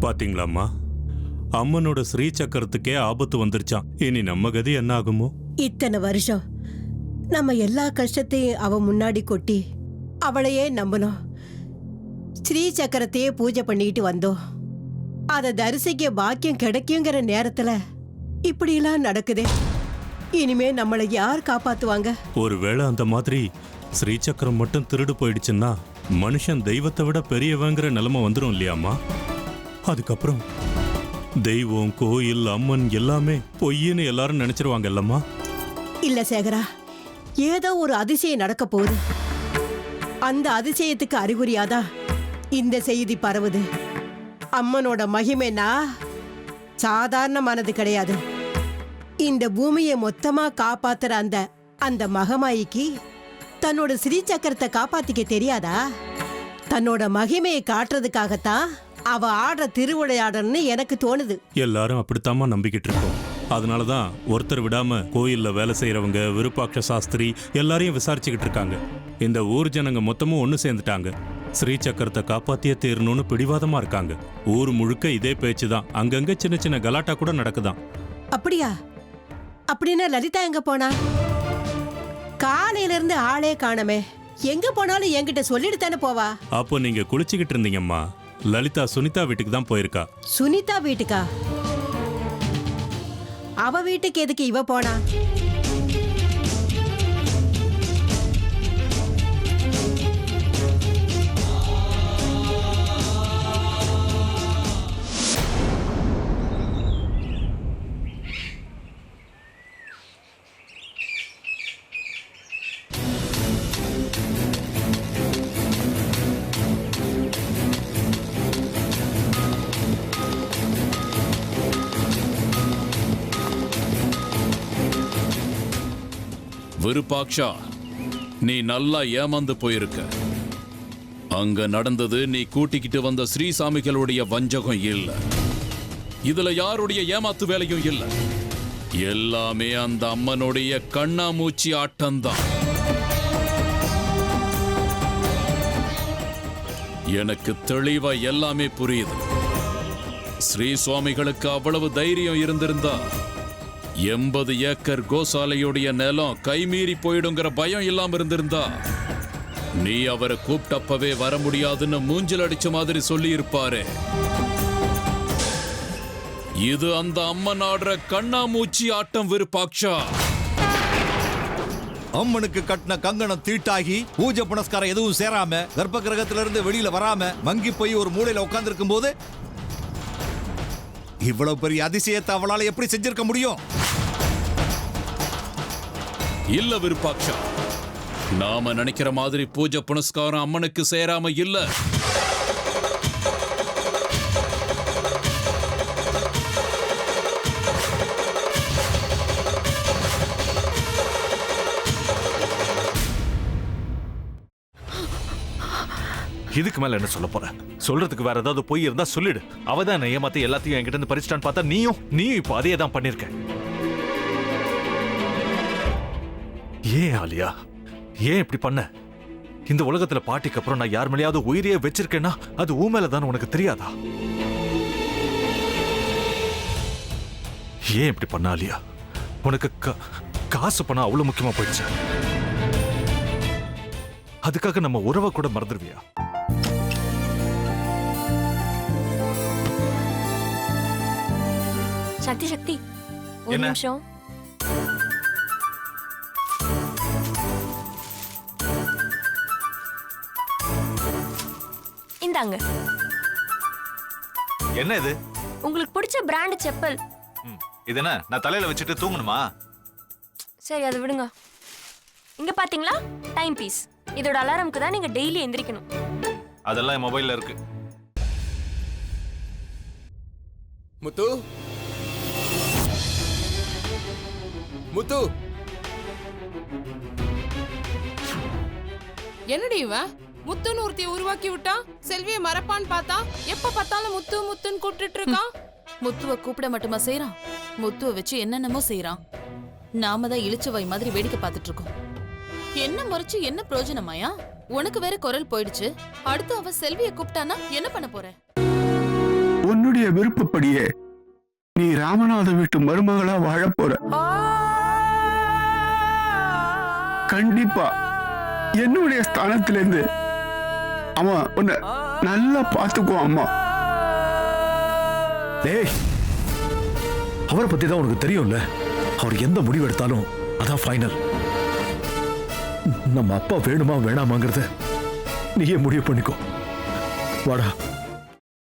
பாத்தீங்களாம்மா, அம்மனோட ஸ்ரீ சக்கரத்துக்கே ஆபத்து வந்துருச்சான். இனி நம்ம கதி என்ன ஆகுமோ? இத்தனை வருஷம் நம்ம எல்லா கஷ்டத்தையும் அவ முன்னாடி கொட்டி அவளையே நம்பணும். ஸ்ரீ சக்கரத்தையே பூஜை பண்ணிட்டு வந்தோம். அதை தரிசிக்க பாக்கியம் கிடைக்குங்கிற நேரத்துல இப்படியெல்லாம் நடக்குதே. இனிமே நம்மளை யார் காப்பாத்துவாங்க? ஒருவேளை அந்த மாதிரி ஸ்ரீ சக்கரம் மட்டும் திருடு போயிடுச்சுன்னா மனுஷன் தெய்வத்தை விட பெரியவங்கிற நிலைமை வந்துடும் இல்லையாம்மா? அதுக்கப்புறம் தெய்வம், கோயில், அம்மன் எல்லாமே பொய்ன்னு எல்லாரும் நினைச்சிருவாங்க இல்லம்மா? இல்ல சேகரா, ஏதோ ஒரு அதிசயம் நடக்க போகுது. அந்த அதிசயத்துக்கு அறிகுறியாதான் இந்த செய்தி பரவுது. அம்மனோட மகிமைனா சாதாரணமானது கிடையாது. இந்த பூமியை மொத்தமா காப்பாத்துற அந்த அந்த மகமாயிக்கு தன்னோட ஸ்ரீ சக்கரத்தை காப்பாத்திக்க தெரியாதா? தன்னோட மகிமையை காட்டுறதுக்காகத்தான் அவ ஆடுற திருவிளையாடல்னு எனக்கு தோணுது. எல்லாரும் அப்படித்தாம்மா நம்பிக்கிட்டு இருக்கோம். அதனாலதான் ஒருத்தர் விடாம கோயில்ல வேலை செய்யறவங்க, விருப்பாட்ச சாஸ்திரி எல்லாரையும் விசாரிச்சுக்கிட்டு இருக்காங்க. இந்த ஊர் ஜனங்க மொத்தமும் ஒண்ணு சேர்ந்துட்டாங்க. ஸ்ரீ சக்கரத்தை காப்பாத்தியே தீரணும்னு பிடிவாதமா இருக்காங்க. ஊர் முழுக்க இதே பேச்சுதான். அங்கங்க சின்ன சின்ன கலாட்டா கூட நடக்குதான். அப்படியா? அப்படின்னா லலிதா எங்க போனா? காலையில இருந்து ஆளே காணமே. எங்க போனாலும் என்கிட்ட சொல்லிட்டு தானே போவா. அப்போ நீங்க குளிச்சுக்கிட்டு இருந்தீங்கம்மா. லலிதா சுனிதா வீட்டுக்கு தான் போயிருக்கா. சுனிதா வீட்டுக்கா? அவ வீட்டுக்கு எதுக்கு இவ போனா? விருப்பாக்ஷா, நீ நல்லா ஏமாந்து போயிருக்க. அங்க நடந்தது நீ கூட்டிக்கிட்டு வந்த ஸ்ரீசாமிகளுடைய வஞ்சகம் இல்ல. இதுல யாருடைய ஏமாத்து வேலையும் இல்ல. எல்லாமே அந்த அம்மனுடைய கண்ணாமூச்சி ஆட்டம்தான். எனக்கு தெளிவா எல்லாமே புரியுது. ஸ்ரீ சுவாமிகளுக்கு அவ்வளவு தைரியம் இருந்திருந்தா 80 ஏக்கர் கோசாலையுடைய நிலம் கைமீறி போயிடுங்கிற பயம் இல்லாம இருந்திருந்தா நீ அவரை கூப்பிட்டப்பவே வர முடியாதுன்னு மூஞ்சில் அடிச்ச மாதிரி சொல்லி இருப்பாரு. இது அந்த அம்மன் ஆடுற கண்ணாமூச்சி ஆட்டம் விருப்பாக்ஷா. அம்மனுக்கு கட்டின கங்கணம் தீட்டாகி பூஜை புனஸ்காரம் எதுவும் சேராம கர்ப்ப கிரகத்திலிருந்து வெளியில வராம மங்கி போய் ஒரு மூலையில உட்கார்ந்து இருக்கும் போது இவ்வளவு பெரிய அதிசயத்தை அவளால எப்படி செஞ்சிருக்க முடியும்? இல்ல விருப்பாக்ஷா, நாம நினைக்கிற மாதிரி பூஜை புனஸ்காரம் அம்மனுக்கு சேராம இல்ல. இதுக்கு மேல என்ன சொல்ல போற? சொல்றதுக்கு வேற ஏதாவது பொய் இருந்தா சொல்லிடு. அவதான் ஏமாத்தி எல்லாத்தையும் என்கிட்ட இருந்து பறிச்சிட்டான்னு பார்த்தா நீயும் இப்ப அதே தான் பண்ணிருக்க. ஏன் ஆலியா, ஏன் இப்படி பண்ண? இந்த உலகத்துல பாட்டிக்கு அப்புறம் நான் யார் மேலேயாவது உயிரியே வச்சிருக்கேன்னா அது ஊ மேலதான் உனக்கு தெரியாதா? ஏன் இப்படி பண்ண ஆலியா? உனக்கு காசு பணம் அவ்வளவு முக்கியமா போயிடுச்சு. அதுக்காக நம்ம உறவை கூட மறந்துடுவியா? சக்தி சக்தி, ஒரு நிமிஷம். இந்தாங்க. என்ன இது? உங்களுக்கு பிடிச்ச பிராண்ட் செப்பல். இது என்ன நான் தலையில வச்சுட்டு தூங்கணுமா? சரி, அதை விடுங்க. இங்க பாத்தீங்களா, டைம் பீஸ். இதோட அலாரம்க்கு தான் நீங்க டெய்லி எந்திரிக்கணும். அதெல்லாம் என் மொபைல்ல இருக்கு. முத்து, முத்து, என்னடி இவன் முத்துன்னு ஒருத்தைய உருவாக்கி விட்டான். செல்வியை மறப்பான்னு பார்த்தா எப்ப பார்த்தாலும் முத்து முத்துன்னு கூப்பிட்டு இருக்கான். முத்துவை கூப்பிட மட்டுமா செய்யறான், முத்துவை வச்சு என்னென்னமோ செய்யறான். நாம தான் இழிச்சவாய் மாதிரி வேடிக்கை பார்த்துட்டு இருக்கோம். என்ன முறைச்சு என்ன பிரயோஜனமாயா? உனக்கு வேற குரல் போயிடுச்சு. அடுத்து அவ செல்வியை கூப்பிட்டானா என்ன பண்ண போற? உன் உன்னுடைய விருப்பப்படியே நீ ராமநாத வீட்டு மருமகளா வாழப் போற. கண்டிப்பா என்னுடைய ஸ்தானத்திலிருந்து அவன் உன்னை நல்லா பார்த்துக்குவான் அம்மா. டேய், அவரை பத்தி தான் உனக்கு தெரியும்ல. அவர் எந்த முடிவு எடுத்தாலும் அதான் ஃபைனல். நம்ம அப்பா வேணுமா வேணாமாங்கிறத நீயே முடிவு பண்ணிக்கோ. வாடா.